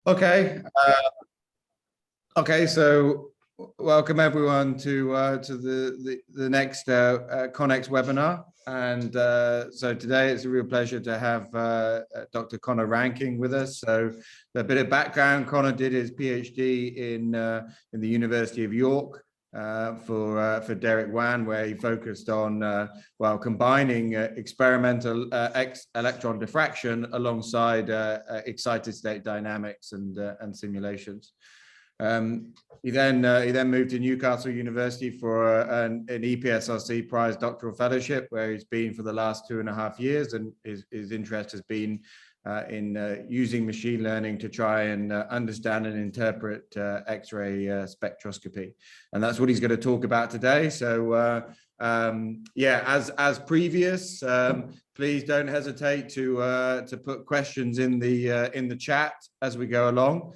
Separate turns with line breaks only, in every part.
Okay. Okay. So, welcome everyone to the next CONEXS webinar. And so today it's a real pleasure to have Dr. Conor Rankine with us. So, a bit of background: Conor did his PhD in the University of York for Derek Wan, where he focused on combining experimental electron diffraction alongside excited state dynamics and simulations. He then moved to Newcastle University for an EPSRC prize doctoral fellowship, where he's been for the last 2.5 years, and his interest has been in using machine learning to try and understand and interpret X-ray spectroscopy, and that's what he's going to talk about today. So yeah, as previous, please don't hesitate to put questions in the chat as we go along.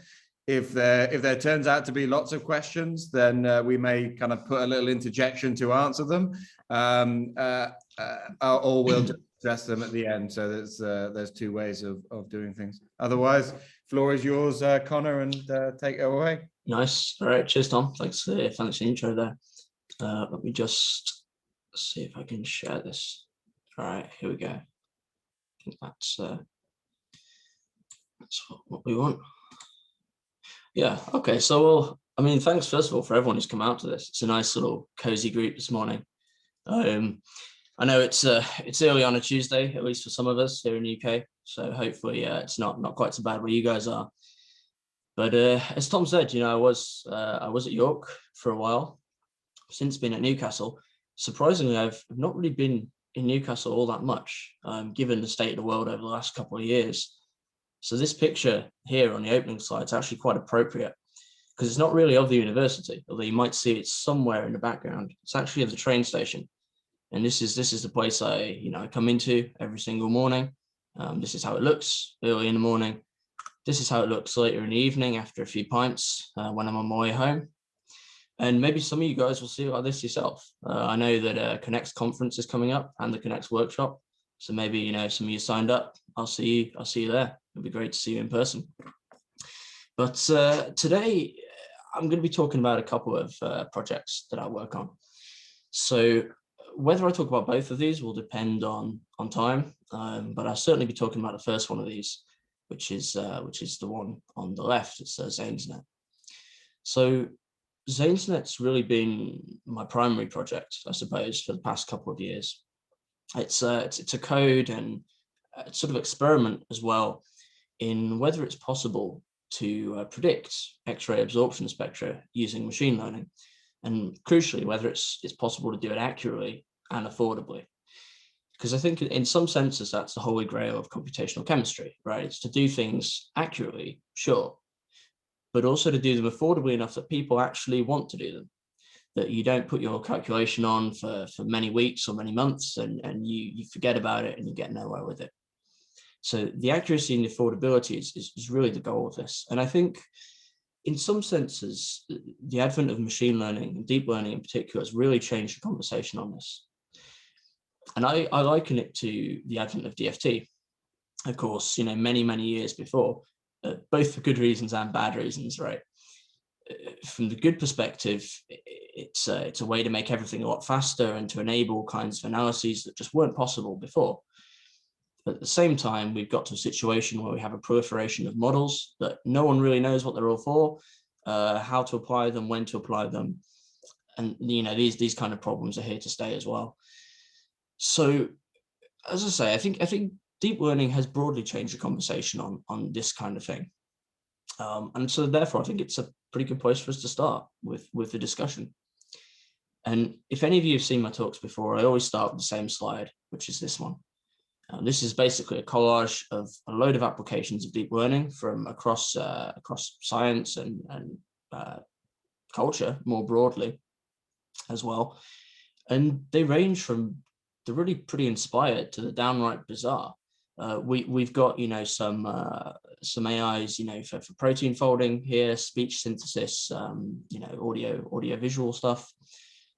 If there turns out to be lots of questions, then we may kind of put a little interjection to answer them, or we'll just address them at the end. So there's two ways of doing things. Otherwise, floor is yours, Conor, and take it away.
Nice. All right. Cheers, Tom. Thanks for the intro there. Let me just see if I can share this. All right, here we go. I think that's what we want. Yeah, okay, so well, I mean, thanks first of all for everyone who's come out to this. It's a nice little cozy group this morning. I know it's early on a Tuesday, at least for some of us here in the UK, so hopefully it's not quite so bad where you guys are. But as Tom said, you know, I was at York for a while. Since being at Newcastle, surprisingly, I've not really been in Newcastle all that much, given the state of the world over the last couple of years. So this picture here on the opening slide is actually quite appropriate, because it's not really of the university, although you might see it somewhere in the background. It's actually of the train station, and this is the place I come into every single morning. This is how it looks early in the morning. This is how it looks later in the evening after a few pints when I'm on my way home. And maybe some of you guys will see it like this yourself. I know that CONEXS conference is coming up and the CONEXS workshop. So maybe, some of you signed up. I'll see you there. It'd be great to see you in person. But today I'm going to be talking about a couple of projects that I work on. So whether I talk about both of these will depend on time, but I'll certainly be talking about the first one of these, which is the one on the left. It's XASnet. So XASnet's really been my primary project, I suppose, for the past couple of years. It's a code and a sort of experiment as well in whether it's possible to predict X-ray absorption spectra using machine learning, and crucially whether it's possible to do it accurately and affordably. Because I think in some senses that's the holy grail of computational chemistry, right? It's to do things accurately, sure, but also to do them affordably enough that people actually want to do them, that you don't put your calculation on for many weeks or many months and you forget about it and you get nowhere with it. So the accuracy and the affordability is really the goal of this. And I think in some senses, the advent of machine learning and deep learning in particular has really changed the conversation on this. And I liken it to the advent of DFT. Of course, many, many years before, both for good reasons and bad reasons, right? From the good perspective, it's a way to make everything a lot faster and to enable kinds of analyses that just weren't possible before. But at the same time, we've got to a situation where we have a proliferation of models that no one really knows what they're all for, how to apply them, when to apply them. And these kind of problems are here to stay as well. So as I say, I think deep learning has broadly changed the conversation on this kind of thing. And so therefore, I think it's a pretty good place for us to start with the discussion. And if any of you have seen my talks before, I always start with the same slide, which is this one. This is basically a collage of a load of applications of deep learning from across science and culture more broadly as well. And they range from the really pretty inspired to the downright bizarre. We've got some AIs for protein folding here, speech synthesis, audio visual stuff.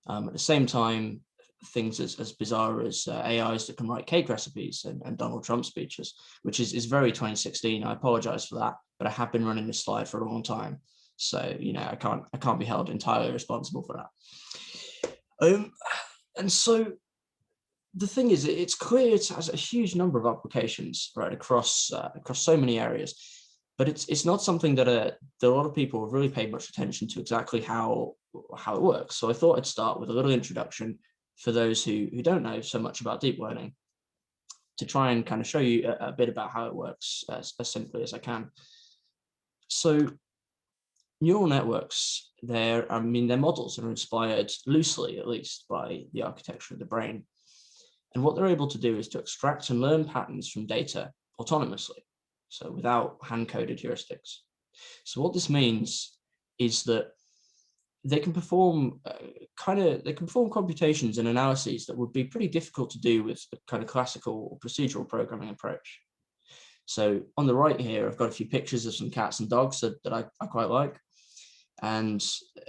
At the same time, things as bizarre as AIs that can write cake recipes and Donald Trump speeches, which is very 2016. I apologize for that. but I have been running this slide for a long time. So, you know, I can't be held entirely responsible for that. And so the thing is, it's clear it has a huge number of applications, right, across so many areas, but it's not something that a lot of people have really paid much attention to exactly how it works. So I thought I'd start with a little introduction for those who don't know so much about deep learning, to try and kind of show you a bit about how it works as simply as I can. So neural networks, their models are inspired loosely, at least, by the architecture of the brain. And what they're able to do is to extract and learn patterns from data autonomously, so without hand-coded heuristics. So what this means is that they can perform computations and analyses that would be pretty difficult to do with the kind of classical or procedural programming approach. So on the right here, I've got a few pictures of some cats and dogs that I quite like. And,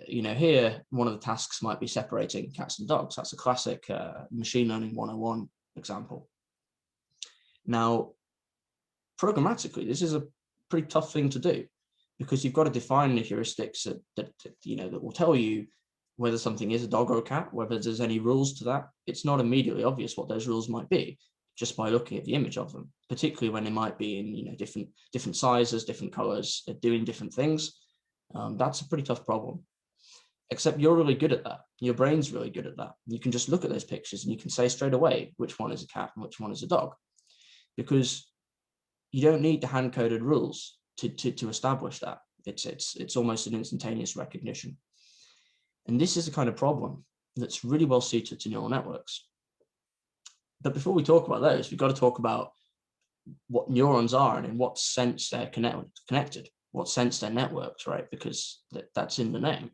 you know, here, one of the tasks might be separating cats and dogs. That's a classic machine learning 101 example. Now, programmatically, this is a pretty tough thing to do, because you've got to define the heuristics that will tell you whether something is a dog or a cat, whether there's any rules to that. It's not immediately obvious what those rules might be just by looking at the image of them, particularly when they might be in, you know, different sizes, different colors, doing different things. That's a pretty tough problem, except you're really good at that. Your brain's really good at that. You can just look at those pictures and you can say straight away which one is a cat and which one is a dog, because you don't need the hand-coded rules to establish that. It's almost an instantaneous recognition. And this is the kind of problem that's really well suited to neural networks. But before we talk about those, we've got to talk about what neurons are and in what sense they're connected, what sense they're networked, right? Because that's in the name.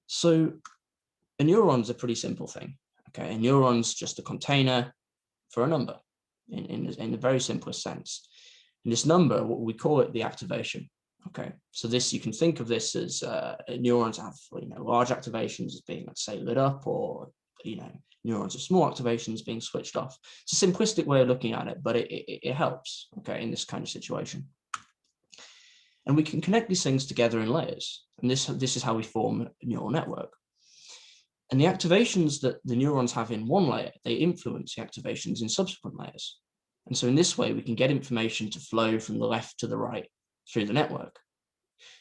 So a neuron's a pretty simple thing, okay? A neuron's just a container for a number in the very simplest sense. And this number, what we call it, the activation, okay? So this, you can think of this as neurons have, you know, large activations as being, let's say, lit up, or, you know, neurons of small activations being switched off. It's a simplistic way of looking at it, but it helps, okay, in this kind of situation. And we can connect these things together in layers. And this is how we form a neural network. And the activations that the neurons have in one layer, they influence the activations in subsequent layers. And so in this way, we can get information to flow from the left to the right through the network.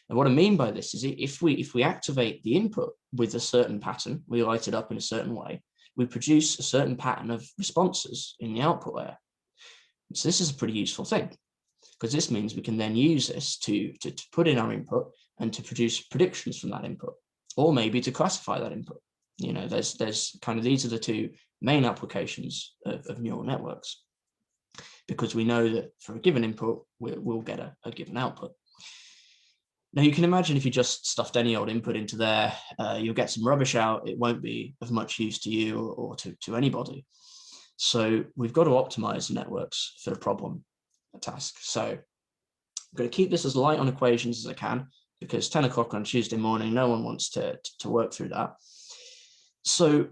And what I mean by this is, if we activate the input with a certain pattern, we light it up in a certain way, we produce a certain pattern of responses in the output layer. So this is a pretty useful thing, because this means we can then use this to put in our input and to produce predictions from that input, or maybe to classify that input. You know, there's kind of, these are the two main applications of neural networks, because we know that for a given input, we'll get a given output. Now, you can imagine if you just stuffed any old input into there, you'll get some rubbish out. It won't be of much use to you or to anybody. So we've got to optimize the networks for the problem task. So I'm going to keep this as light on equations as I can, because 10 o'clock on Tuesday morning, no one wants to work through that. So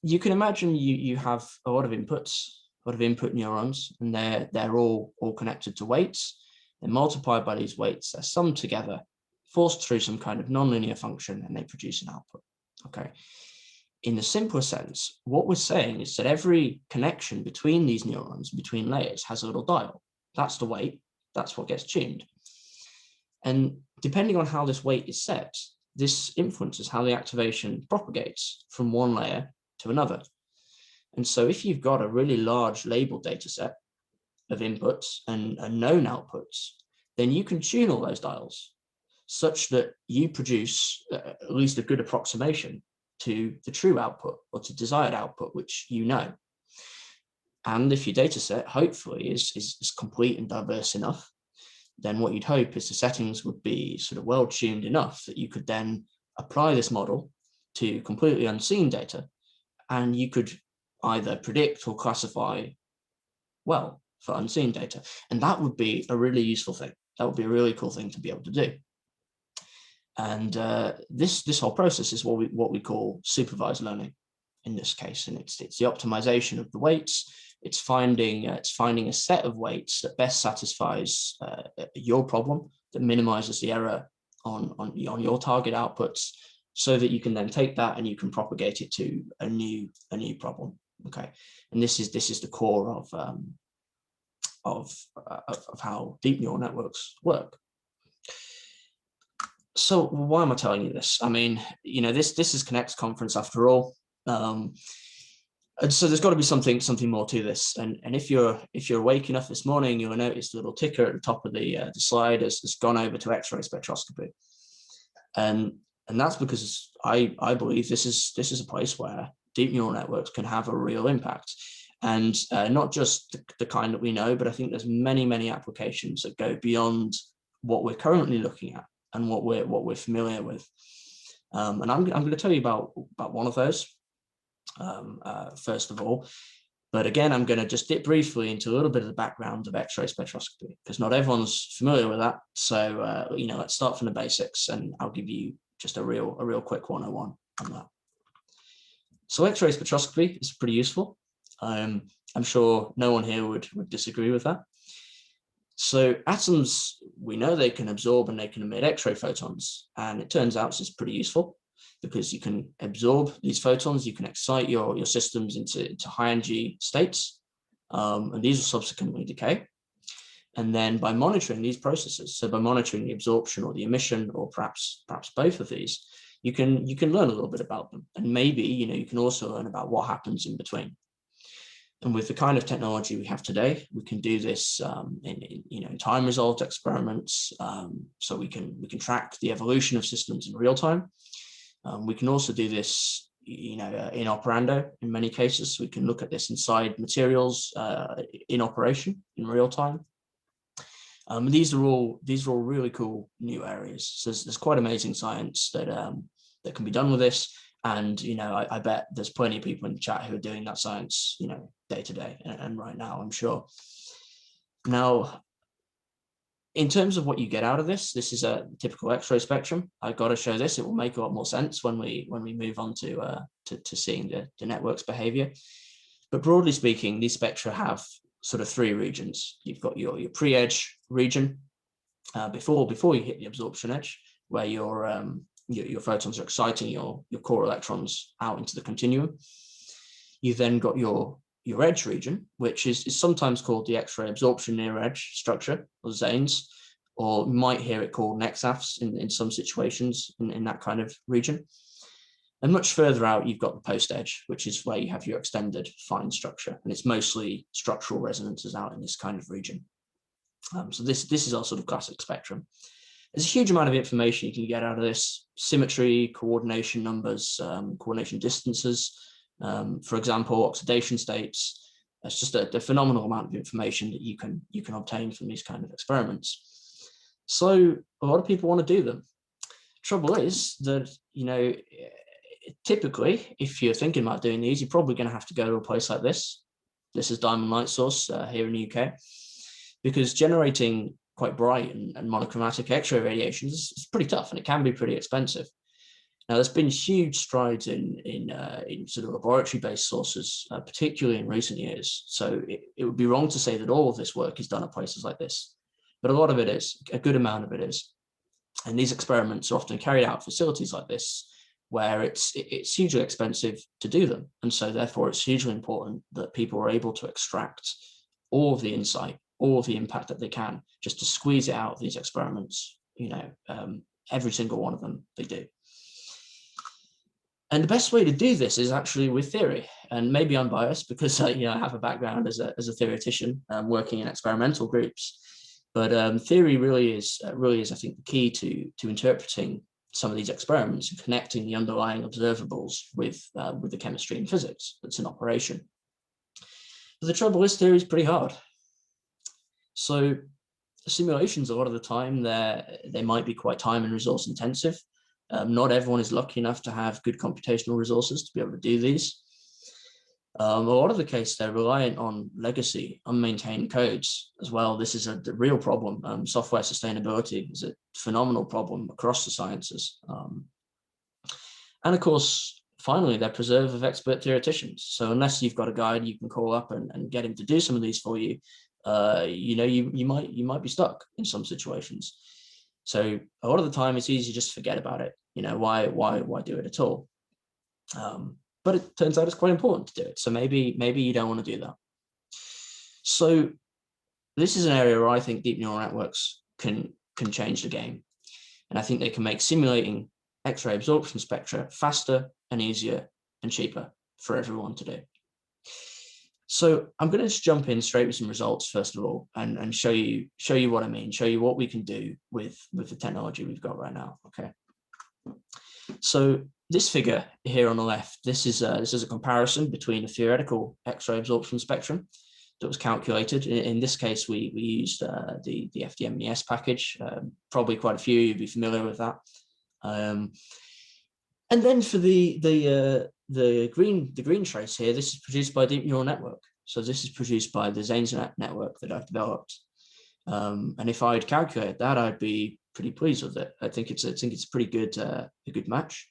you can imagine you have a lot of inputs, a lot of input neurons, and they're all connected to weights. They're multiplied by these weights, they're summed together, forced through some kind of nonlinear function, and they produce an output. Okay. In the simpler sense, what we're saying is that every connection between these neurons, between layers, has a little dial. That's the weight, that's what gets tuned. And depending on how this weight is set, this influences how the activation propagates from one layer to another. And so if you've got a really large labeled data set of inputs and known outputs, then you can tune all those dials such that you produce at least a good approximation to the true output or to desired output, which you know. And if your data set hopefully is complete and diverse enough, then what you'd hope is the settings would be sort of well tuned enough that you could then apply this model to completely unseen data, and you could either predict or classify well for unseen data. And that would be a really useful thing. That would be a really cool thing to be able to do. And this whole process is what we call supervised learning in this case. And it's the optimization of the weights It's finding a set of weights that best satisfies your problem, that minimizes the error on your target outputs, so that you can then take that and you can propagate it to a new problem. Okay, and this is the core of how deep neural networks work. So why am I telling you this? I mean, this is CONEXS conference after all. And so there's got to be something more to this. And if you're awake enough this morning, you'll notice the little ticker at the top of the slide has gone over to Xray Spectroscopy. And that's because I believe this is a place where deep neural networks can have a real impact. And not just the kind that we know, but I think there's many applications that go beyond what we're currently looking at and what we're familiar with. And I'm going to tell you about one of those first of all. But again, I'm going to just dip briefly into a little bit of the background of Xray spectroscopy, because not everyone's familiar with that. So let's start from the basics, and I'll give you just a real quick 101 on that. So Xray spectroscopy is pretty useful. I'm sure no one here would disagree with that. So atoms, we know they can absorb and they can emit X-ray photons, and it turns out it's pretty useful because you can absorb these photons, you can excite your systems into high energy states, and these will subsequently decay. And then by monitoring these processes, so by monitoring the absorption or the emission, or perhaps both of these, you can learn a little bit about them, and maybe you can also learn about what happens in between. And with the kind of technology we have today, we can do this in time-resolved experiments. So we can track the evolution of systems in real time. We can also do this, in operando in many cases. We can look at this inside materials in operation in real time. These are all really cool new areas. So there's quite amazing science that can be done with this. And, I bet there's plenty of people in the chat who are doing that science, day to day and right now, I'm sure. Now, in terms of what you get out of this is a typical X-ray spectrum. I've got to show this. It will make a lot more sense when we move on to seeing the network's behavior. But broadly speaking, these spectra have sort of three regions. You've got your pre-edge region before you hit the absorption edge, where your photons are exciting your core electrons out into the continuum. You've then got your edge region, which is sometimes called the X-ray absorption near edge structure, or XANES, or you might hear it called XAS in some situations in that kind of region. And much further out, you've got the post edge, which is where you have your extended fine structure, and it's mostly structural resonances out in this kind of region. So this is our sort of classic spectrum. There's a huge amount of information you can get out of this: symmetry, coordination numbers, coordination distances, for example, oxidation states. It's just a phenomenal amount of information that you can obtain from these kind of experiments. So a lot of people want to do them. Trouble is that, typically, if you're thinking about doing these, you're probably going to have to go to a place like this. This is Diamond Light Source here in the UK, because generating quite bright and monochromatic X-ray radiation is pretty tough, and it can be pretty expensive. Now, there's been huge strides in sort of laboratory-based sources, particularly in recent years. So it would be wrong to say that all of this work is done at places like this, but a lot of it is, a good amount of it is. And these experiments are often carried out at facilities like this, where it's hugely expensive to do them. And so therefore, it's hugely important that people are able to extract all of the insight, all of the impact that they can, just to squeeze it out of these experiments, every single one of them they do. And the best way to do this is actually with theory. And maybe I'm biased because I have a background as a theoretician, working in experimental groups. But theory really is, I think, the key to interpreting some of these experiments and connecting the underlying observables with the chemistry and physics that's in operation. But the trouble is, theory is pretty hard. So simulations, a lot of the time, they might be quite time and resource intensive. Not everyone is lucky enough to have good computational resources to be able to do these. A lot of the case, they're reliant on legacy, unmaintained codes as well. This is a real problem. Software sustainability is a phenomenal problem across the sciences. And of course, finally, they're preserved of expert theoreticians. So unless you've got a guide you can call up and get him to do some of these for you, you might be stuck in some situations. So a lot of the time it's easy just to forget about it. Why do it at all? But it turns out it's quite important to do it. So maybe you don't want to do that. So this is an area where I think deep neural networks can change the game. And I think they can make simulating X-ray absorption spectra faster and easier and cheaper for everyone to do. So I'm going to just jump in straight with some results first of all, and show you what I mean, show you what we can do with the technology we've got right now. Okay. So this figure here on the left, this is a comparison between a theoretical X-ray absorption spectrum that was calculated. In this case, we used the FDM-NES package. Probably quite a few you'd be familiar with that. And then for the green trace here, this is produced by a deep neural network. So this is produced by the XAS network that I've developed. And if I'd calculate that, I'd be pretty pleased with it. I think it's a pretty good a good match.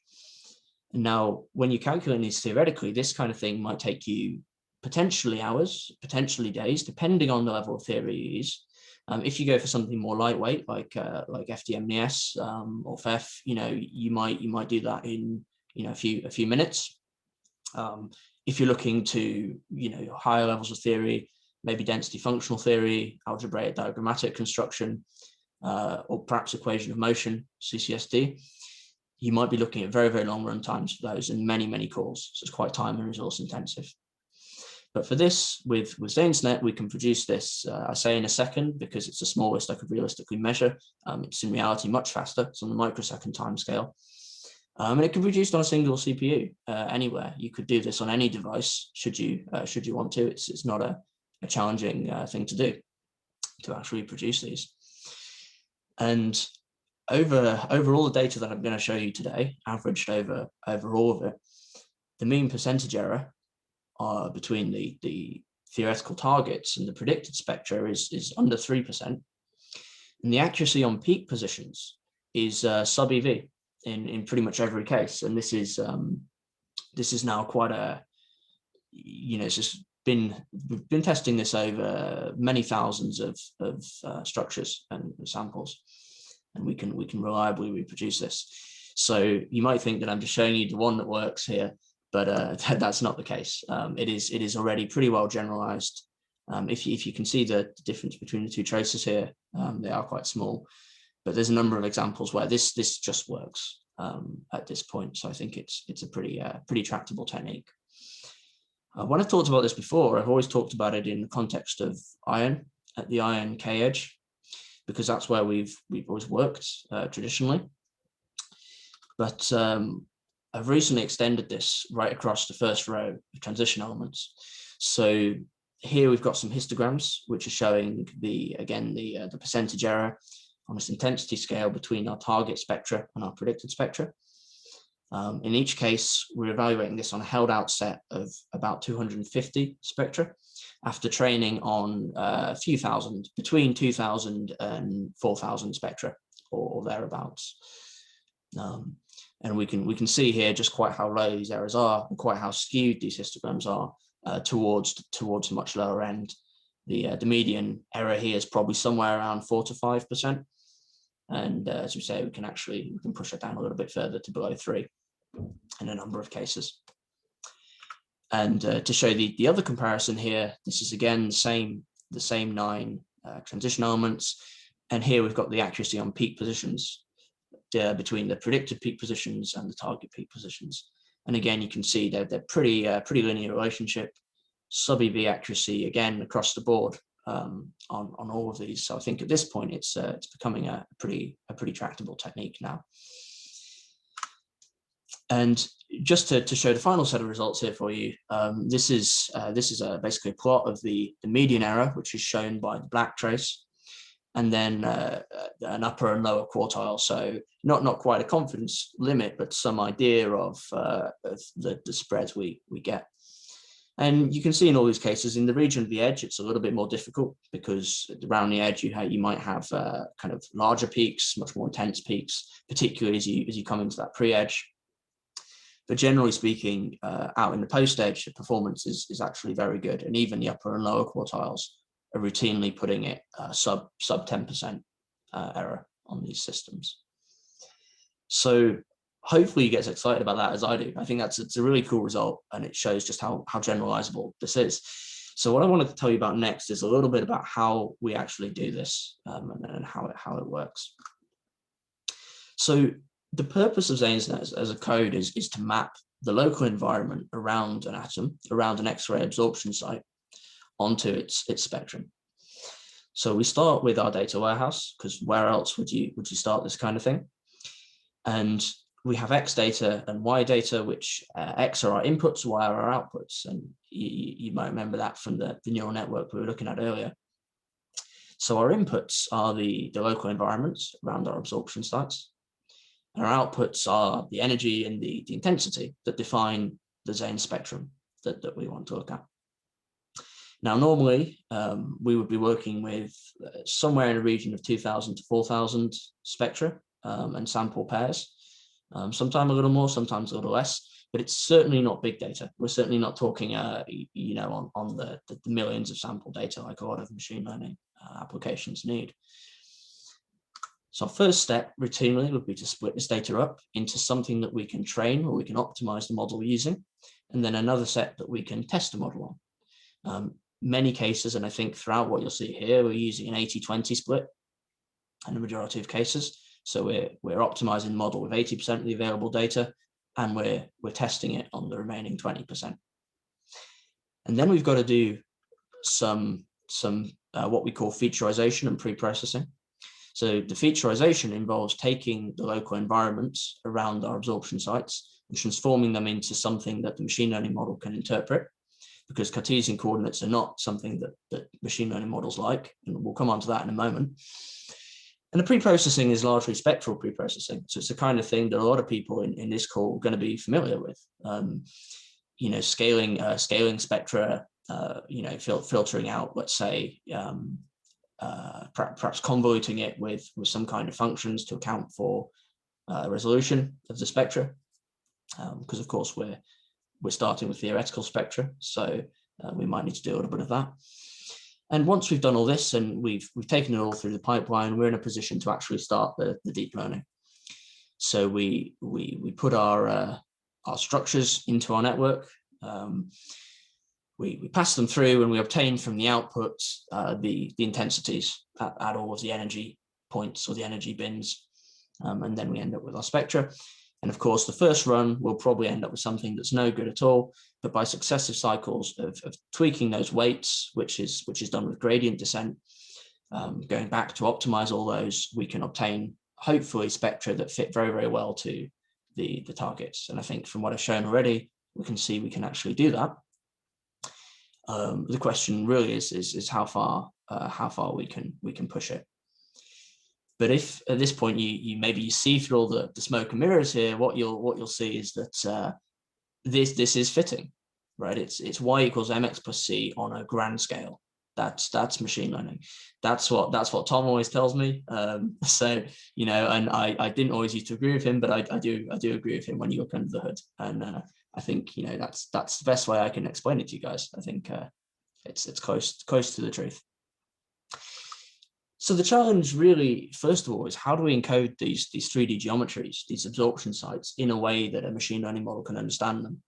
And now, when you calculate these theoretically, this kind of thing might take you potentially hours, potentially days, depending on the level of theory you use. If you go for something more lightweight, like FDM-NES or FEF, you might do that in a few minutes. If you're looking to higher levels of theory, maybe density functional theory, algebraic diagrammatic construction, or perhaps equation of motion, CCSD, you might be looking at very, very long run times for those and many, many cores. So it's quite time and resource intensive. But for this, with XANESnet, we can produce this, I say in a second, because it's the smallest I could realistically measure. It's in reality much faster. It's on the microsecond time scale. And it can be produced on a single CPU anywhere. You could do this on any device, should you want to. It's not a challenging thing to do, to actually produce these. And over all the data that I'm going to show you today, averaged over all of it, the mean percentage error between the theoretical targets and the predicted spectra is under 3%. And the accuracy on peak positions is sub-EV in pretty much every case. And this is now quite a, we've been testing this over many thousands of structures and samples, and we can reliably reproduce this. So you might think that I'm just showing you the one that works here, but that's not the case. It is already pretty well generalized. If you can see the difference between the two traces here, they are quite small, but there's a number of examples where this just works at this point. So I think it's a pretty tractable technique. When I've talked about this before, I've always talked about it in the context of iron at the iron K edge, because that's where we've always worked traditionally. But I've recently extended this right across the first row of transition elements. So here we've got some histograms, which are showing the percentage error on this intensity scale between our target spectra and our predicted spectra. In each case, we're evaluating this on a held out set of about 250 spectra after training on a few thousand, between 2,000 and 4,000 spectra or thereabouts. And we can see here just quite how low these errors are and quite how skewed these histograms are towards a much lower end. The median error here is probably somewhere around 4 to 5%. And as we say, we can push it down a little bit further to below 3 in a number of cases. And to show the other comparison here, this is again the same 9 transition elements. And here we've got the accuracy on peak positions between the predicted peak positions and the target peak positions. And again, you can see they're pretty linear relationship, sub-EV accuracy again across the board on all of these. So I think at this point it's becoming a pretty tractable technique now. And just to show the final set of results here for you, this is basically a plot of the median error, which is shown by the black trace, and then an upper and lower quartile. So not quite a confidence limit, but some idea of the spreads we get. And you can see in all these cases, in the region of the edge, it's a little bit more difficult because around the edge you might have kind of larger peaks, much more intense peaks, particularly as you come into that pre-edge. But generally speaking, out in the post edge, the performance is actually very good. And even the upper and lower quartiles are routinely putting it sub 10% error on these systems. So hopefully you get as excited about that as I do. I think it's a really cool result, and it shows just how generalizable this is. So what I wanted to tell you about next is a little bit about how we actually do this and how it works. So the purpose of XANESnet as a code is to map the local environment around an atom, around an X-ray absorption site, onto its spectrum. So we start with our data warehouse, because where else would you start this kind of thing? And we have X data and Y data, which X are our inputs, Y are our outputs. And you might remember that from the neural network we were looking at earlier. So our inputs are the local environments around our absorption sites. And our outputs are the energy and the intensity that define the XANE spectrum that we want to look at. Now, normally, we would be working with somewhere in the region of 2,000 to 4,000 spectra and sample pairs. Sometimes a little more, sometimes a little less, but it's certainly not big data. We're certainly not talking, on the millions of sample data like a lot of machine learning applications need. So our first step routinely would be to split this data up into something that we can train or we can optimize the model using, and then another set that we can test the model on. Many cases, and I think throughout what you'll see here, we're using an 80-20 split in the majority of cases. So we're optimizing the model with 80% of the available data, and we're testing it on the remaining 20%. And then we've got to do some what we call featurization and pre-processing. So the featurization involves taking the local environments around our absorption sites and transforming them into something that the machine learning model can interpret, because Cartesian coordinates are not something that machine learning models like, and we'll come on to that in a moment. And the pre-processing is largely spectral pre-processing. So it's the kind of thing that a lot of people in this call are going to be familiar with. Scaling spectra, filtering out, let's say, perhaps convoluting it with some kind of functions to account for resolution of the spectra, because of course we're starting with theoretical spectra, so we might need to do a little bit of that. And once we've done all this and we've taken it all through the pipeline, we're in a position to actually start the deep learning. So we put our structures into our network. We pass them through, and we obtain from the output the intensities at all of the energy points or the energy bins, and then we end up with our spectra. And of course, the first run will probably end up with something that's no good at all, but by successive cycles of tweaking those weights, which is done with gradient descent, going back to optimize all those, we can obtain hopefully spectra that fit very, very well to the targets. And I think from what I've shown already, we can see we can actually do that. The question really is how far we can push it. But if at this point you see through all the smoke and mirrors here, what you'll see is that this is fitting, right? It's y equals mx plus c on a grand scale. That's machine learning. That's what Tom always tells me. So and I didn't always used to agree with him, but I do agree with him when you look under the hood. And I think that's the best way I can explain it to you guys. I think it's close to the truth. So the challenge really, first of all, is how do we encode these 3D geometries, these absorption sites, in a way that a machine learning model can understand them?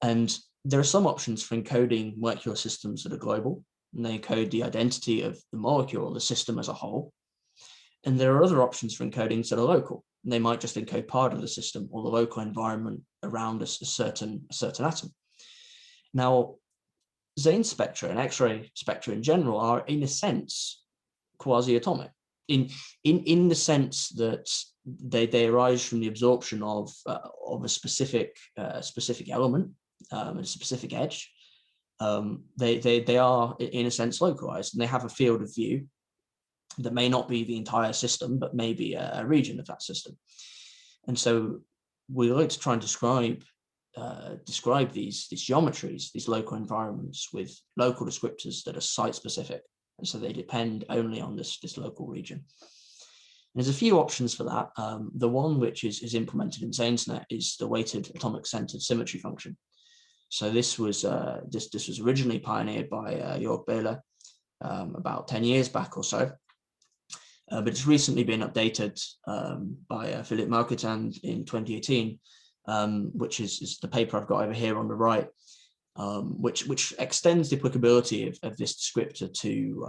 And there are some options for encoding molecular systems that are global, and they encode the identity of the molecule or the system as a whole. And there are other options for encodings that are local, and they might just encode part of the system or the local environment around a certain atom. Now, XANE spectra and Xray spectra in general are, in a sense, quasi-atomic, in the sense that they arise from the absorption of a specific element, a specific edge. They are, in a sense, localized, and they have a field of view that may not be the entire system, but maybe a region of that system. And so we like to try and describe these geometries, these local environments, with local descriptors that are site-specific. And so they depend only on this local region. There's a few options for that. The one which is implemented in XANESnet is the weighted atomic centered symmetry function. So this was originally pioneered by Jörg Behler about 10 years back or so, but it's recently been updated by Philippe Marquetin in 2018, which is the paper I've got over here on the right, which extends the applicability of this descriptor to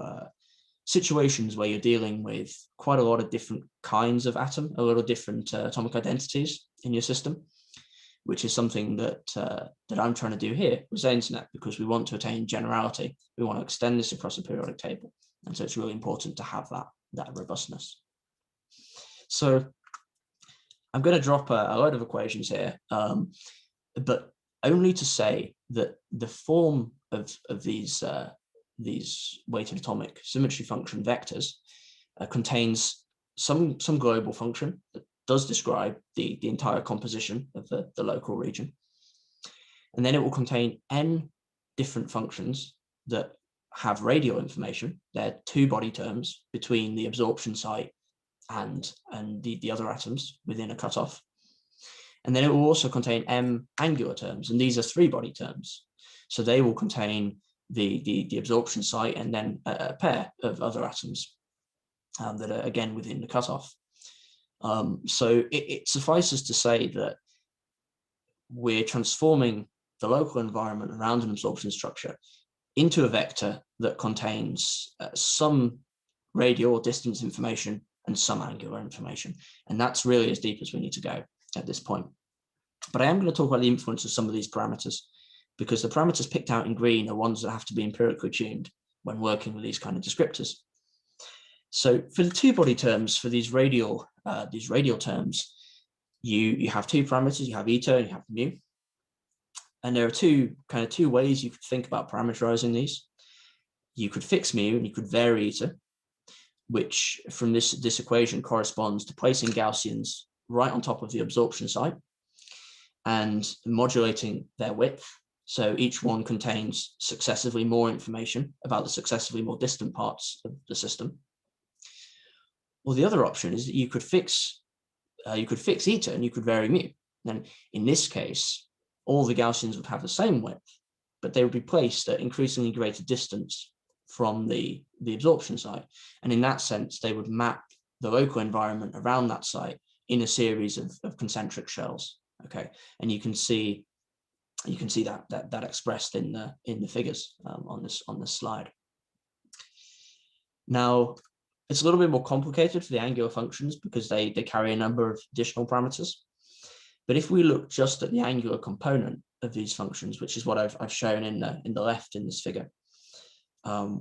situations where you're dealing with quite a lot of different kinds of atom, a lot of different atomic identities in your system, which is something that I'm trying to do here with XANESnet, because we want to attain generality. We want to extend this across a periodic table. And so it's really important to have that robustness. So I'm going to drop a load of equations here, but only to say that the form of these weighted atomic symmetry function vectors contains some global function that does describe the entire composition of the local region. And then it will contain n different functions that have radial information. They're two-body terms between the absorption site and the other atoms within a cutoff. And then it will also contain m angular terms, and these are three-body terms. So they will contain the absorption site and then a pair of other atoms that are again within the cutoff. So it suffices to say that we're transforming the local environment around an absorption structure into a vector that contains some radial or distance information and some angular information. And that's really as deep as we need to go at this point. But I am going to talk about the influence of some of these parameters, because the parameters picked out in green are ones that have to be empirically tuned when working with these kind of descriptors. So for the two-body terms, for these radial terms, you have two parameters. You have eta and you have mu. And there are two ways you could think about parameterizing these. You could fix mu and you could vary eta, which from this equation corresponds to placing Gaussians right on top of the absorption site and modulating their width. So each one contains successively more information about the successively more distant parts of the system. Or the other option is that you could fix eta and you could vary mu. And in this case, all the Gaussians would have the same width, but they would be placed at increasingly greater distance from the absorption site. And in that sense, they would map the local environment around that site in a series of concentric shells. Okay, and you can see that expressed in the figures on this slide. Now, it's a little bit more complicated for the angular functions because they carry a number of additional parameters. But if we look just at the angular component of these functions, which is what I've shown in the left in this figure,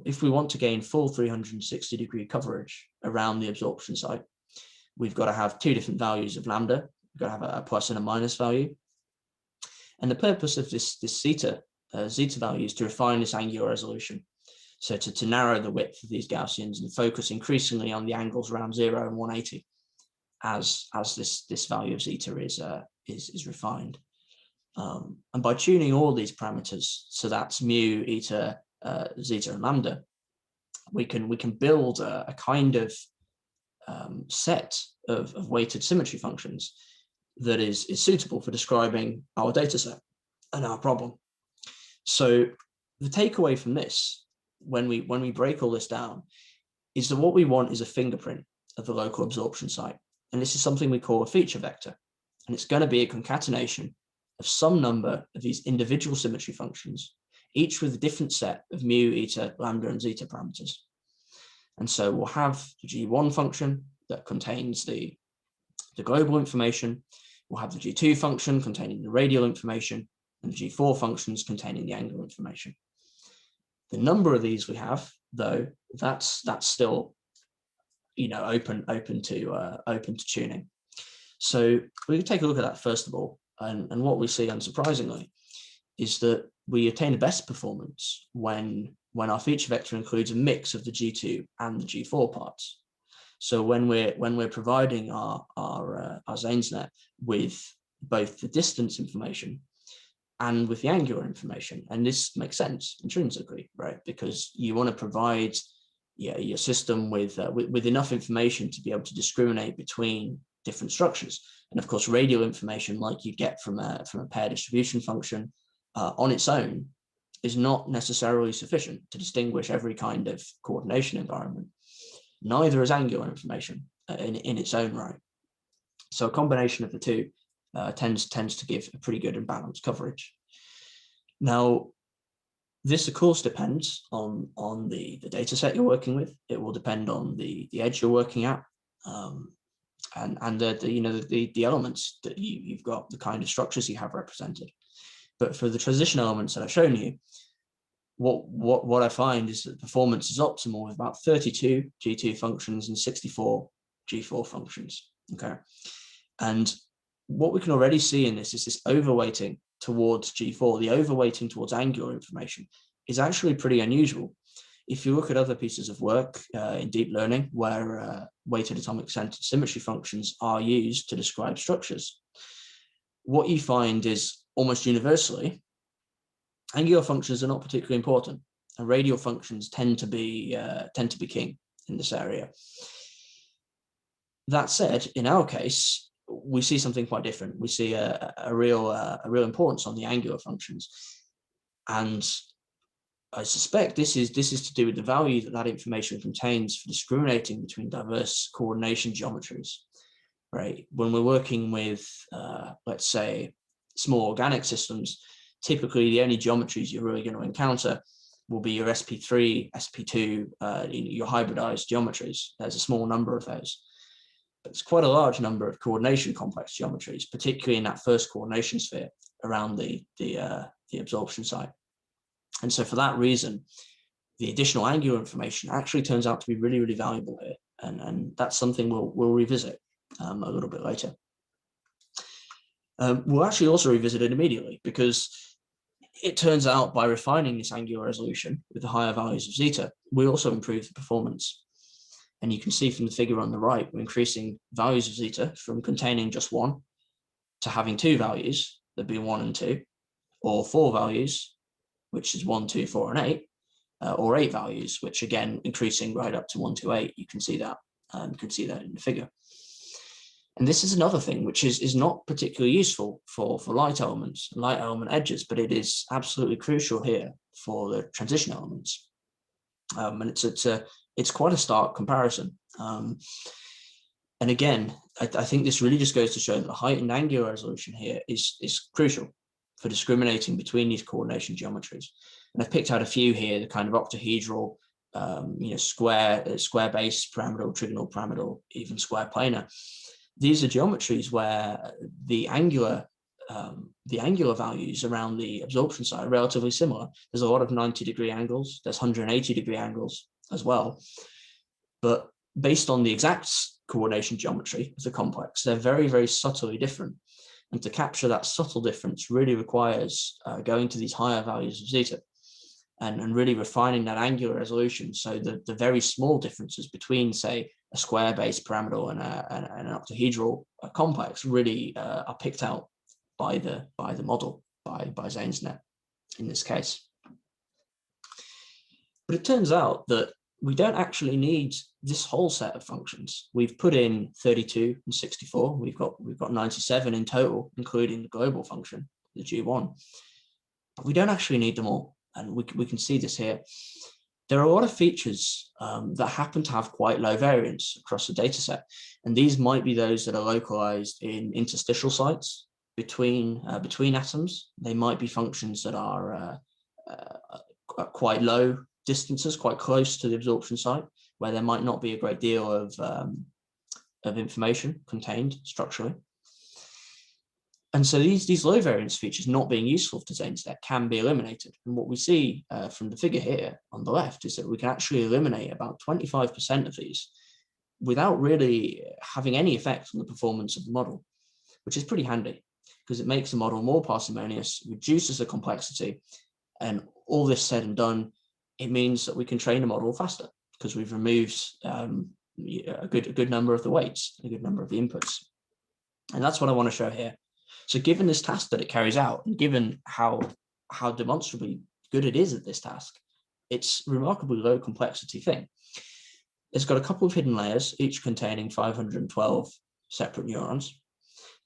if we want to gain full 360-degree coverage around the absorption site, we've got to have two different values of lambda. We've got to have a plus and a minus value. And the purpose of this zeta value is to refine this angular resolution. So to narrow the width of these Gaussians and focus increasingly on the angles around 0 and 180 as this value of zeta is refined. And by tuning all these parameters, so that's mu, eta, zeta, and lambda, we can build a kind of set of weighted symmetry functions that is suitable for describing our data set and our problem. So the takeaway from this, when we break all this down, is that what we want is a fingerprint of the local absorption site. And this is something we call a feature vector. And it's going to be a concatenation of some number of these individual symmetry functions, each with a different set of mu, eta, lambda, and zeta parameters. And so we'll have the G1 function that contains the global information. We'll have the G2 function containing the radial information, and the G4 functions containing the angular information. The number of these we have, though, that's still, open to tuning. So we can take a look at that first of all, and what we see, unsurprisingly, is that we attain the best performance when our feature vector includes a mix of the G2 and the G4 parts. So when we're providing our XANESnet with both the distance information and with the angular information, and this makes sense intrinsically, right? Because you want to provide your system with enough information to be able to discriminate between different structures. And of course, radial information, like you get from a pair distribution function, on its own is not necessarily sufficient to distinguish every kind of coordination environment. Neither is angular information in its own right. So a combination of the two tends to give a pretty good and balanced coverage. Now, this of course depends on the data set you're working with. It will depend on the edge you're working at, and the elements that you've got, the kind of structures you have represented. But for the transition elements that I've shown you, what I find is that performance is optimal with about 32 G2 functions and 64 G4 functions. Okay, and what we can already see in this is this overweighting towards G4. The overweighting towards angular information is actually pretty unusual. If you look at other pieces of work in deep learning where weighted atomic centered symmetry functions are used to describe structures, what you find is almost universally angular functions are not particularly important, and radial functions tend to be king in this area. That said, in our case, we see something quite different. We see a real importance on the angular functions, and I suspect this is to do with the value that information contains for discriminating between diverse coordination geometries. Right, when we're working with, let's say, small organic systems, typically the only geometries you're really going to encounter will be your SP3, SP2, your hybridized geometries. There's a small number of those. But it's quite a large number of coordination complex geometries, particularly in that first coordination sphere around the absorption site. And so for that reason, the additional angular information actually turns out to be really, really valuable here. And that's something we'll revisit a little bit later. We'll actually also revisit it immediately, because it turns out by refining this angular resolution with the higher values of zeta, we also improve the performance. And you can see from the figure on the right, we're increasing values of zeta from containing just one to having two values, that be 1 and 2, or 4 values, which is 1, 2, 4, and 8, or 8 values, which again, increasing right up to 1 to 8. You can see that. You can see that in the figure. And this is another thing which is not particularly useful for light elements, light element edges, but it is absolutely crucial here for the transition elements. And it's quite a stark comparison. And again, I think this really just goes to show that the heightened angular resolution here is crucial for discriminating between these coordination geometries. And I've picked out a few here, the kind of octahedral, square base pyramidal, trigonal pyramidal, even square planar. These are geometries where the angular values around the absorption side are relatively similar. There's a lot of 90-degree angles. There's 180-degree angles as well. But based on the exact coordination geometry of the complex, they're very, very subtly different. And to capture that subtle difference really requires going to these higher values of zeta and really refining that angular resolution, so that the very small differences between, say, a square base pyramidal and an octahedral complex really are picked out by the model, by Zane's net in this case. But it turns out that we don't actually need this whole set of functions. We've put in 32 and 64. We've got 97 in total, including the global function, the G1. But we don't actually need them all, and we can see this here. There are a lot of features that happen to have quite low variance across the data set, and these might be those that are localized in interstitial sites between atoms. They might be functions that are quite low distances, quite close to the absorption site, where there might not be a great deal of information contained structurally. And so these low variance features not being useful to Zane's net can be eliminated. And what we see from the figure here on the left is that we can actually eliminate about 25% of these without really having any effect on the performance of the model, which is pretty handy because it makes the model more parsimonious, reduces the complexity, and all this said and done, it means that we can train a model faster because we've removed a good number of the weights, a good number of the inputs. And that's what I want to show here. So given this task that it carries out, and given how demonstrably good it is at this task, it's a remarkably low complexity thing. it's got a couple of hidden layers, each containing 512 separate neurons.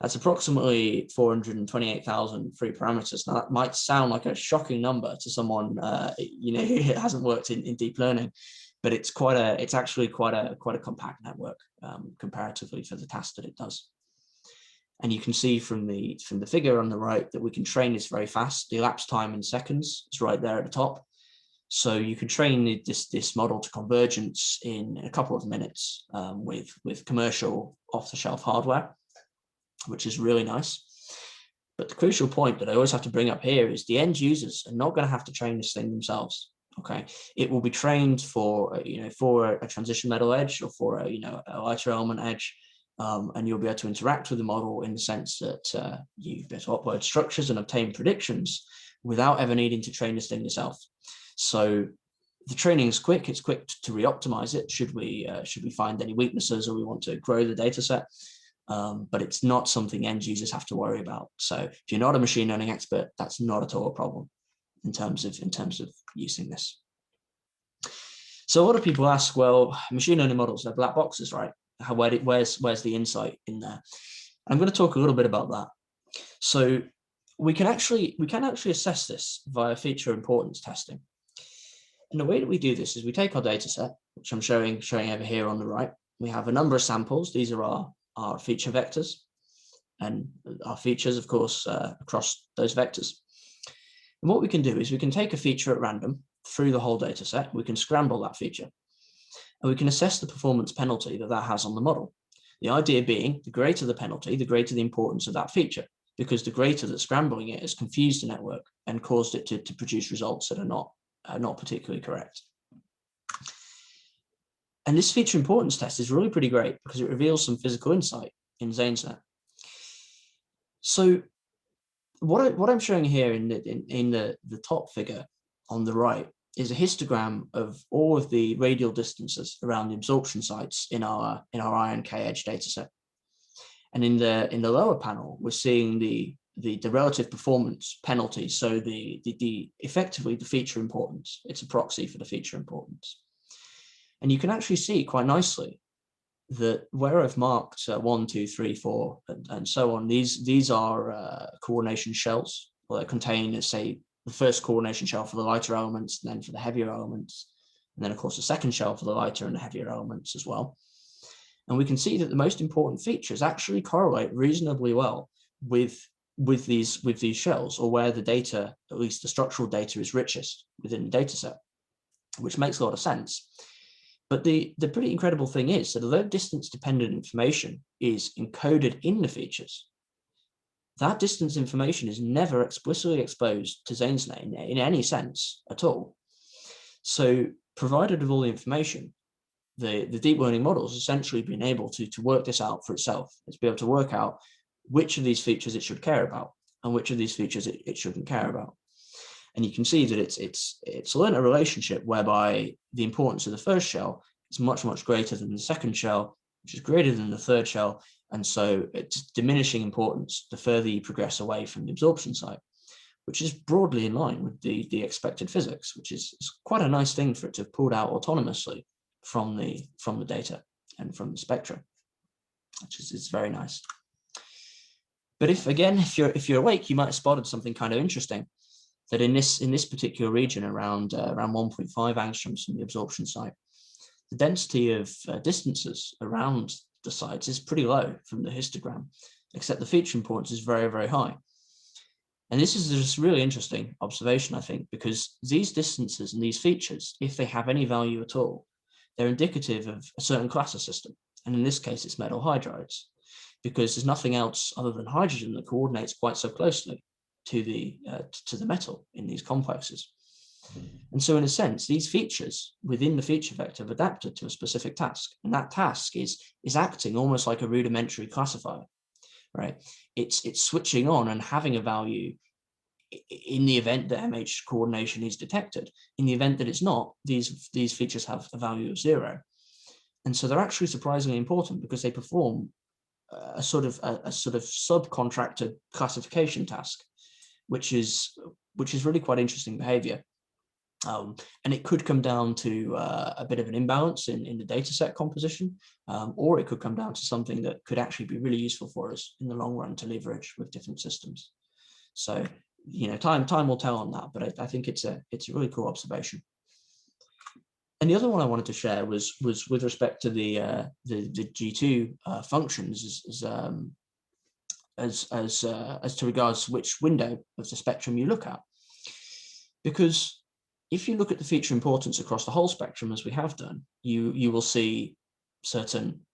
That's approximately 428,000 free parameters. Now that might sound like a shocking number to someone who hasn't worked in deep learning, but it's actually quite a compact network comparatively for the task that it does. And you can see from the figure on the right that we can train this very fast. The elapsed time in seconds is right there at the top. So you can train this model to convergence in a couple of minutes with commercial off-the-shelf hardware, which is really nice. But the crucial point that I always have to bring up here is the end users are not going to have to train this thing themselves. Okay, it will be trained for a transition metal edge or for a lighter element edge, and you'll be able to interact with the model in the sense that you'll be able to upload structures and obtain predictions without ever needing to train this thing yourself. So the training is quick. It's quick to re-optimize it should we find any weaknesses or we want to grow the data set. But it's not something end users have to worry about. So if you're not a machine learning expert, that's not at all a problem in terms of using this. So a lot of people ask, well, machine learning models are black boxes, right? Where's the insight in there? I'm going to talk a little bit about that. So we can actually assess this via feature importance testing. And the way that we do this is we take our data set, which I'm showing over here on the right. We have a number of samples. These are our feature vectors and our features, of course, across those vectors. And what we can do is we can take a feature at random through the whole data set. We can scramble that feature and we can assess the performance penalty that has on the model. The idea being the greater the penalty, the greater the importance of that feature, because the greater that scrambling it has confused the network and caused it to produce results that are not particularly correct. And this feature importance test is really pretty great because it reveals some physical insight in ZanesNet. So what I'm showing here in the top figure on the right is a histogram of all of the radial distances around the absorption sites in our IonK edge dataset. And in the lower panel, we're seeing the relative performance penalty. So effectively the feature importance. It's a proxy for the feature importance. And you can actually see quite nicely that where I've marked 1, 2, 3, 4, and so on, these are coordination shells that contain, say, the first coordination shell for the lighter elements, and then for the heavier elements, and then of course the second shell for the lighter and the heavier elements as well. And we can see that the most important features actually correlate reasonably well with these shells, or where the data, at least the structural data, is richest within the data set, which makes a lot of sense. But the pretty incredible thing is that although distance-dependent information is encoded in the features, that distance information is never explicitly exposed to ZanesNet in any sense at all. So provided with all the information, the deep learning model has essentially been able to work this out for itself. It's be able to work out which of these features it should care about and which of these features it shouldn't care about. And you can see that it's learned a relationship whereby the importance of the first shell is much, much greater than the second shell, which is greater than the third shell. And so it's diminishing importance the further you progress away from the absorption site, which is broadly in line with the expected physics, which is quite a nice thing for it to have pulled out autonomously from the data and from the spectrum, which is very nice. But if you're awake, you might have spotted something kind of interesting, that in this particular region around 1.5 angstroms from the absorption site, the density of distances around the sites is pretty low from the histogram, except the feature importance is very, very high. And this is just really interesting observation, I think, because these distances and these features, if they have any value at all, they're indicative of a certain class of system. And in this case, it's metal hydrides, because there's nothing else other than hydrogen that coordinates quite so closely to the metal in these complexes. And so in a sense, these features within the feature vector have adapted to a specific task. And that task is acting almost like a rudimentary classifier, right? It's switching on and having a value in the event that MH coordination is detected. In the event that it's not, these features have a value of 0. And so they're actually surprisingly important because they perform a sort of subcontracted classification task, which is really quite interesting behavior. And it could come down to a bit of an imbalance in the data set composition, or it could come down to something that could actually be really useful for us in the long run to leverage with different systems. So, time will tell on that, but I think it's a really cool observation. And the other one I wanted to share was with respect to the G2 functions as to regards which window of the spectrum you look at, because if you look at the feature importance across the whole spectrum, as we have done, you will see certain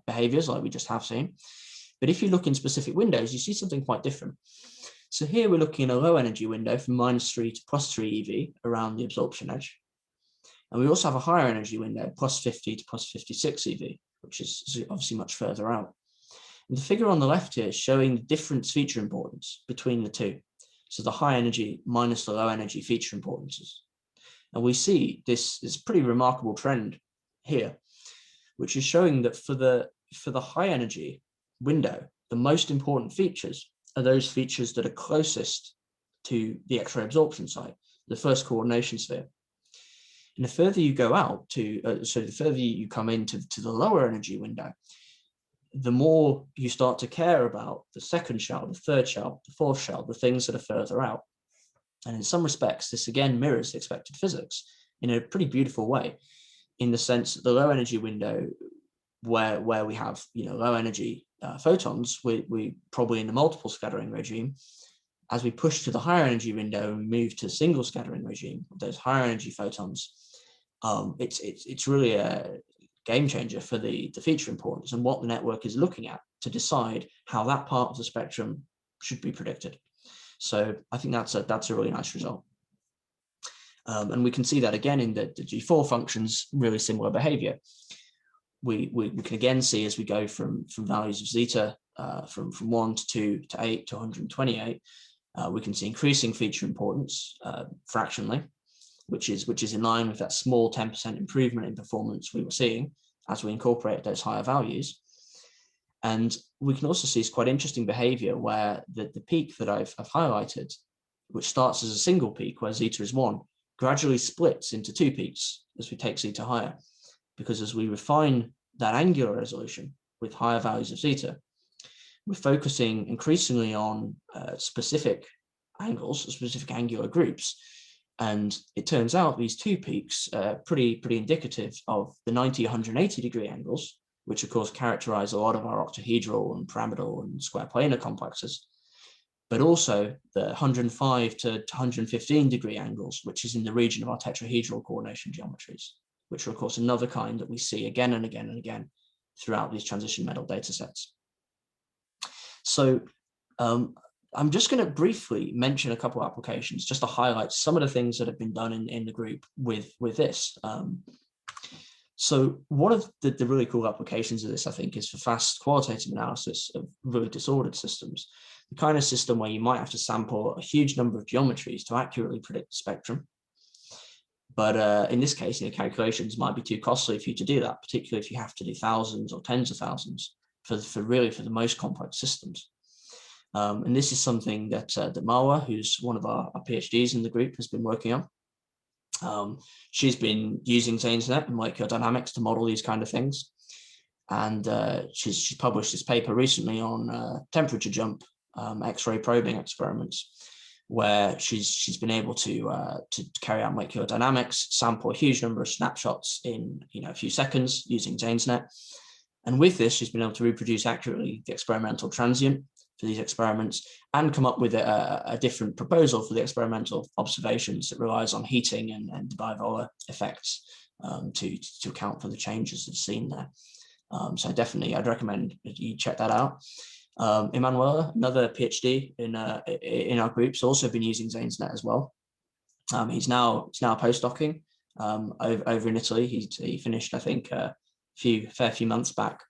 behaviors like we just have seen. But if you look in specific windows, you see something quite different. So here we're looking at a low energy window from -3 to +3 EV around the absorption edge. And we also have a higher energy window, +50 to +56 EV, which is obviously much further out. And the figure on the left here is showing the difference feature importance between the two. So the high energy minus the low energy feature importances. And we see this pretty remarkable trend here, which is showing that for the high energy window, the most important features are those features that are closest to the X-ray absorption site, the first coordination sphere. And the further you go out so the further you come into the lower energy window, the more you start to care about the second shell, the third shell, the fourth shell, the things that are further out. And in some respects, this again mirrors expected physics in a pretty beautiful way, in the sense that the low energy window, where we have low energy photons, we probably in the multiple scattering regime. As we push to the higher energy window and move to single scattering regime, those higher energy photons, it's really a game changer for the feature importance and what the network is looking at to decide how that part of the spectrum should be predicted. So I think that's a really nice result. And we can see that again in the G4 functions, really similar behavior. We can again see as we go from values of zeta from 1 to 2 to 8 to 128, we can see increasing feature importance fractionally, which is in line with that small 10% improvement in performance we were seeing as we incorporate those higher values. And we can also see it's quite interesting behavior where the peak that I've highlighted, which starts as a single peak where zeta is 1, gradually splits into 2 peaks as we take zeta higher. Because as we refine that angular resolution with higher values of zeta, we're focusing increasingly on specific angles, specific angular groups. And it turns out these 2 peaks are pretty indicative of the 90-180 degree angles, which of course characterize a lot of our octahedral and pyramidal and square planar complexes, but also the 105 to 115 degree angles, which is in the region of our tetrahedral coordination geometries, which are of course another kind that we see again and again and again throughout these transition metal data sets. So I'm just going to briefly mention a couple of applications just to highlight some of the things that have been done in the group with this. So one of the really cool applications of this, I think, is for fast qualitative analysis of really disordered systems, the kind of system where you might have to sample a huge number of geometries to accurately predict the spectrum. But in this case, calculations might be too costly for you to do that, particularly if you have to do thousands or tens of thousands for the most complex systems. And this is something that Marwa, who's one of our PhDs in the group, has been working on. She's been using ZanesNet and molecular dynamics to model these kind of things. And she's published this paper recently on temperature jump X-ray probing experiments, where she's been able to carry out molecular dynamics, sample a huge number of snapshots in a few seconds using ZanesNet. And with this, she's been able to reproduce accurately the experimental transient for these experiments and come up with a different proposal for the experimental observations that relies on heating and bipolar effects to account for the changes that are seen there. So definitely, I'd recommend that you check that out. Emanuela, another PhD in our group, has also been using ZanesNet as well. He's now postdocing over in Italy. He finished, I think, a fair few months back.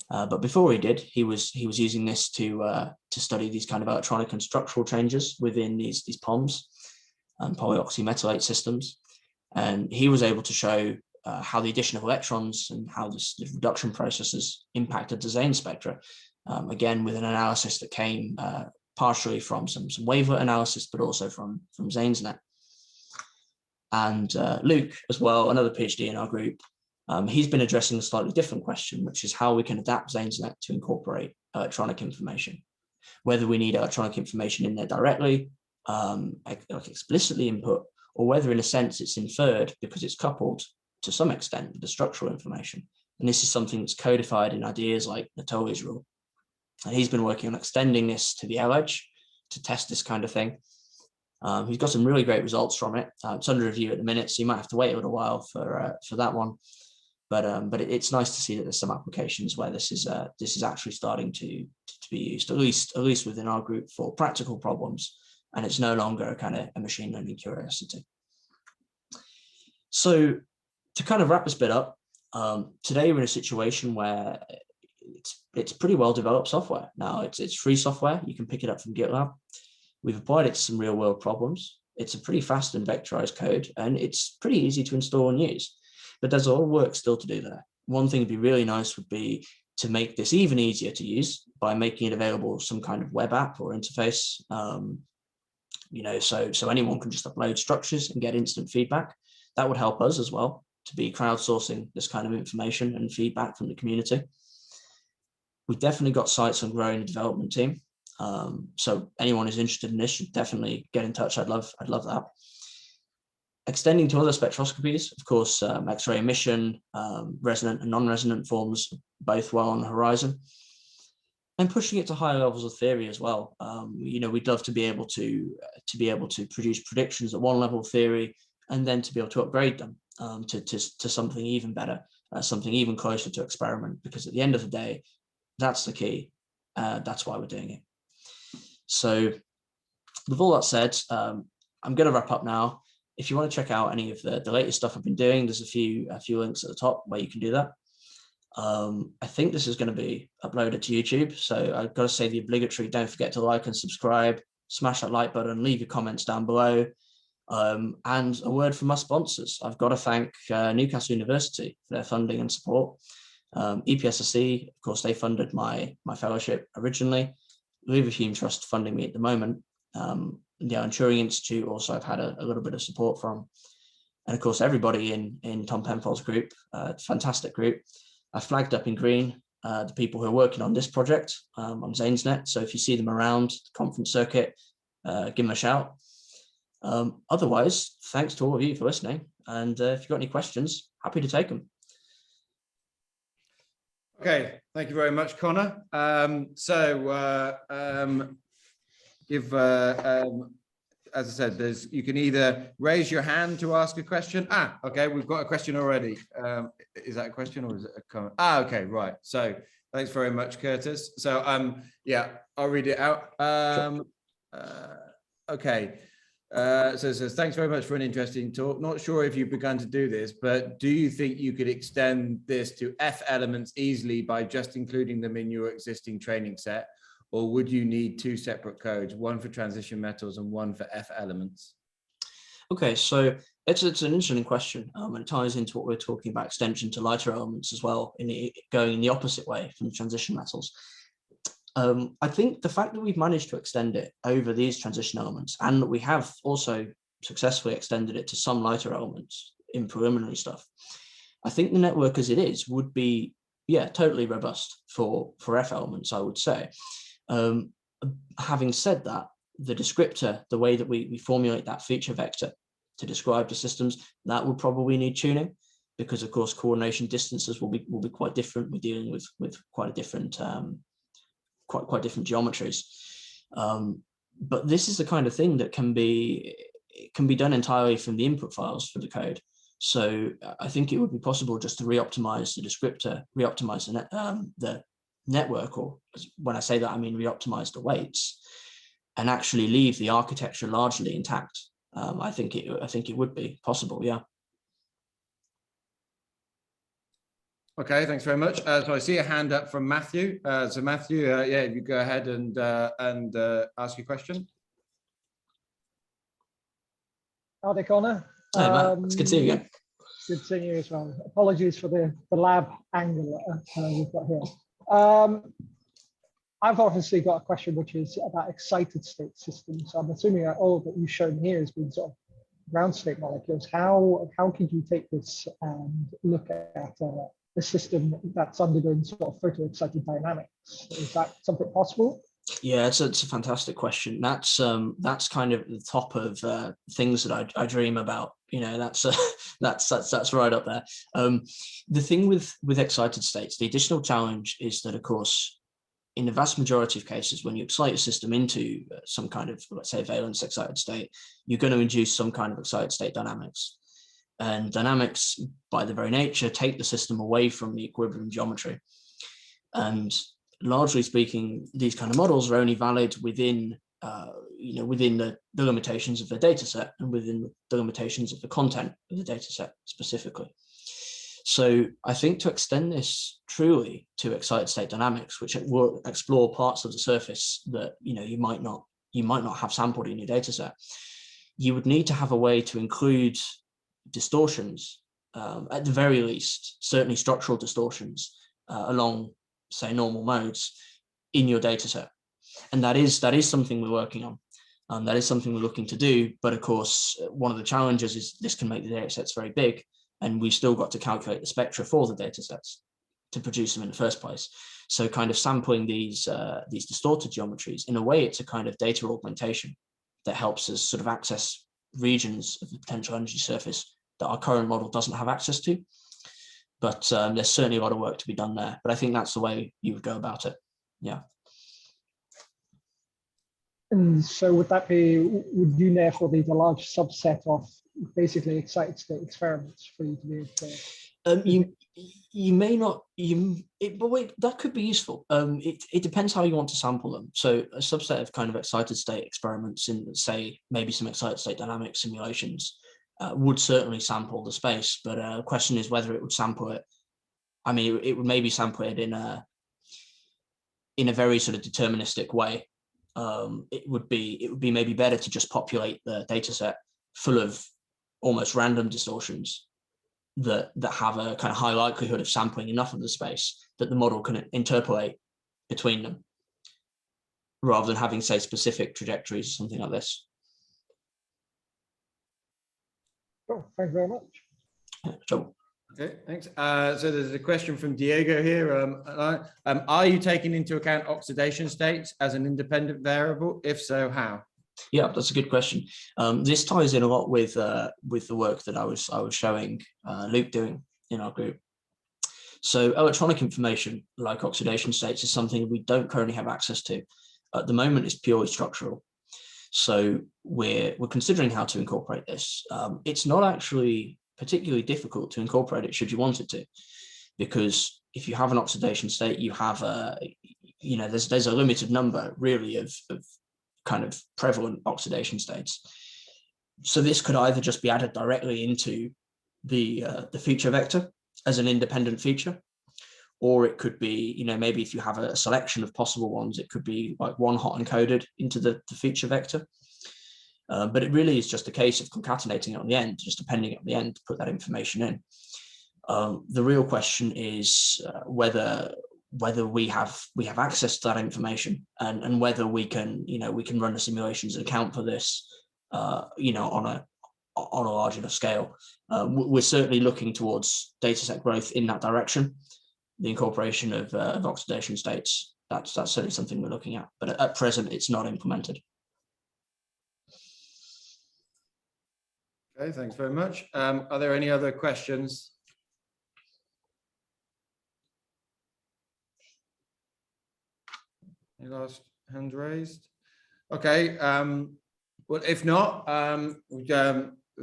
But before he did, he was using this to study these kind of electronic and structural changes within these POMs and polyoxymetallate systems. And he was able to show how the addition of electrons and how the reduction processes impacted the Zane spectra. Again, with an analysis that came partially from some wavelet analysis, but also from ZanesNet. And Luke as well, another PhD in our group, he's been addressing a slightly different question, which is how we can adapt ZanesNet to incorporate electronic information, whether we need electronic information in there directly, like explicitly input, or whether in a sense it's inferred because it's coupled to some extent with the structural information. And this is something that's codified in ideas like Natoli's rule. And he's been working on extending this to the L edge to test this kind of thing. He's got some really great results from it. It's under review at the minute, so you might have to wait a little while for that one. But it's nice to see that there's some applications where this is actually starting to be used, at least within our group, for practical problems, and it's no longer a kind of a machine learning curiosity. So to kind of wrap this bit up, today we're in a situation where it's pretty well developed software. Now it's free software. You can pick it up from GitLab. We've applied it to some real world problems. It's a pretty fast and vectorized code, and it's pretty easy to install and use. But there's a lot of work still to do there. One thing that'd be really nice would be to make this even easier to use by making it available some kind of web app or interface. So anyone can just upload structures and get instant feedback. That would help us as well to be crowdsourcing this kind of information and feedback from the community. We've definitely got sights on growing the development team. So anyone who's interested in this should definitely get in touch. I'd love that. Extending to other spectroscopies, of course, X-ray emission, resonant and non-resonant forms, both well on the horizon. And pushing it to higher levels of theory as well. We'd love to be able to produce predictions at one level of theory, and then to be able to upgrade them to something even better, something even closer to experiment. Because at the end of the day, that's the key. That's why we're doing it. So, with all that said, I'm going to wrap up now. If you want to check out any of the latest stuff I've been doing, there's a few links at the top where you can do that. I think this is going to be uploaded to YouTube. So I've got to say the obligatory, don't forget to like and subscribe, smash that like button, leave your comments down below. And a word from my sponsors. I've got to thank Newcastle University for their funding and support. EPSSC, of course, they funded my fellowship originally. Leverhulme Trust funding me at the moment. The Turing Institute also I've had a little bit of support from. And of course, everybody in Tom Penfold's group, fantastic group. I flagged up in green the people who are working on this project on ZanesNet. So if you see them around the conference circuit, give them a shout. Otherwise, thanks to all of you for listening. And if you've got any questions, happy to take them.
Okay, thank you very much, Conor. As I said, you can either raise your hand to ask a question. Okay, we've got a question already. Is that a question or is it a comment? Okay, right. So thanks very much, Curtis. So I'll read it out. Okay. So thanks very much for an interesting talk. Not sure if you've begun to do this, but do you think you could extend this to F elements easily by just including them in your existing training set? Or would you need two separate codes, one for transition metals and one for F elements?
Okay, so it's an interesting question, and it ties into what we're talking about, extension to lighter elements as well, going in the opposite way from the transition metals. I think the fact that we've managed to extend it over these transition elements, and that we have also successfully extended it to some lighter elements in preliminary stuff, I think the network as it is would be, totally robust for F elements, I would say. Having said that, the descriptor, the way that we formulate that feature vector to describe the systems, that will probably need tuning, because of course coordination distances will be quite different. We're dealing with quite a different quite different geometries. But this is the kind of thing that can be done entirely from the input files for the code. So I think it would be possible just to re-optimize the descriptor, re-optimize the network, or when I say that, I mean re-optimize the weights, and actually leave the architecture largely intact. I think it would be possible, yeah.
Okay, thanks very much. So I see a hand up from Matthew. So Matthew, if you go ahead and ask your question.
Howdy, Conor.
Hi, Matt. It's good to see you again.
Good seeing you as well. Apologies for the lab angle we've got here. I've obviously got a question which is about excited state systems. So I'm assuming that all that you've shown here has been sort of ground state molecules. How could you take this and look at a system that's undergoing sort of photoexcited dynamics? Is that something possible?
Yeah, it's a fantastic question. That's kind of the top of things that I dream about. You know, that's right up there. The thing with excited states, the additional challenge is that, of course, in the vast majority of cases, when you excite a system into some kind of, let's say, valence excited state, you're going to induce some kind of excited state dynamics. And dynamics, by their very nature, take the system away from the equilibrium geometry. And largely speaking, these kind of models are only valid within, within the limitations of the data set and within the limitations of the content of the data set specifically. So I think to extend this truly to excited state dynamics, which will explore parts of the surface that you might not have sampled in your data set, you would need to have a way to include distortions, at the very least, certainly structural distortions along, say, normal modes in your data set. And that is something we're working on. That is something we're looking to do. But of course, one of the challenges is this can make the data sets very big, and we've still got to calculate the spectra for the data sets to produce them in the first place. So kind of sampling these distorted geometries, in a way, it's a kind of data augmentation that helps us sort of access regions of the potential energy surface that our current model doesn't have access to. But there's certainly a lot of work to be done there. But I think that's the way you would go about it. Yeah.
And so would you therefore need a large subset of basically excited state experiments for you to be able to?
You may not, but wait, that could be useful. It depends how you want to sample them. So a subset of kind of excited state experiments in, say, maybe some excited state dynamic simulations would certainly sample the space, but the question is whether it would sample it. I mean, it would maybe sample it in a very sort of deterministic way. It would be maybe better to just populate the data set full of almost random distortions that have a kind of high likelihood of sampling enough of the space that the model can interpolate between them, rather than having, say, specific trajectories or something like this.
Oh, thank you very much.
Yeah, sure.
Okay, thanks. So there's a question from Diego here. Are you taking into account oxidation states as an independent variable? If so, how?
Yeah, that's a good question. This ties in a lot with the work that I was showing Luke doing in our group. So electronic information like oxidation states is something we don't currently have access to. At the moment, it's purely structural. So we're considering how to incorporate this. It's not actually particularly difficult to incorporate it should you want it to, because if you have an oxidation state, you have there's a limited number really of kind of prevalent oxidation states. So this could either just be added directly into the feature vector as an independent feature, or it could be, maybe if you have a selection of possible ones, it could be like one hot encoded into the feature vector. But it really is just a case of concatenating it on the end, just appending it on the end to put that information in. The real question is whether we have access to that information, and whether we can run the simulations and account for this on a large enough scale. We're certainly looking towards dataset growth in that direction. The incorporation of oxidation states, that's certainly something we're looking at, but at present it's not implemented.
Okay, thanks very much. Are there any other questions? Any last hands raised? Okay. Well, if not,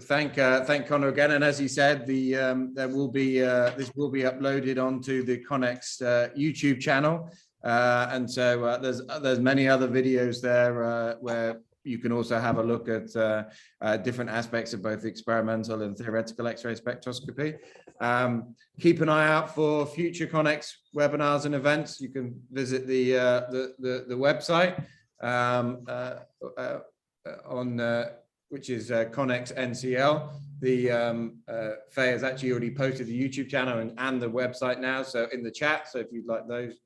thank Conor again. And as he said, this will be uploaded onto the CONEXS YouTube channel, and so there's many other videos there where you can also have a look at different aspects of both experimental and theoretical X-ray spectroscopy. Keep an eye out for future CONEXS webinars and events. You can visit the website which is CONEXS NCL. The Faye has actually already posted the YouTube channel and the website now, so in the chat. So if you'd like those.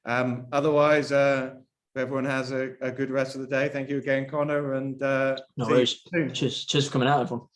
Otherwise, if everyone has a good rest of the day, thank you again, Conor, and
No
see you
worries.
soon.
Cheers for coming out, everyone.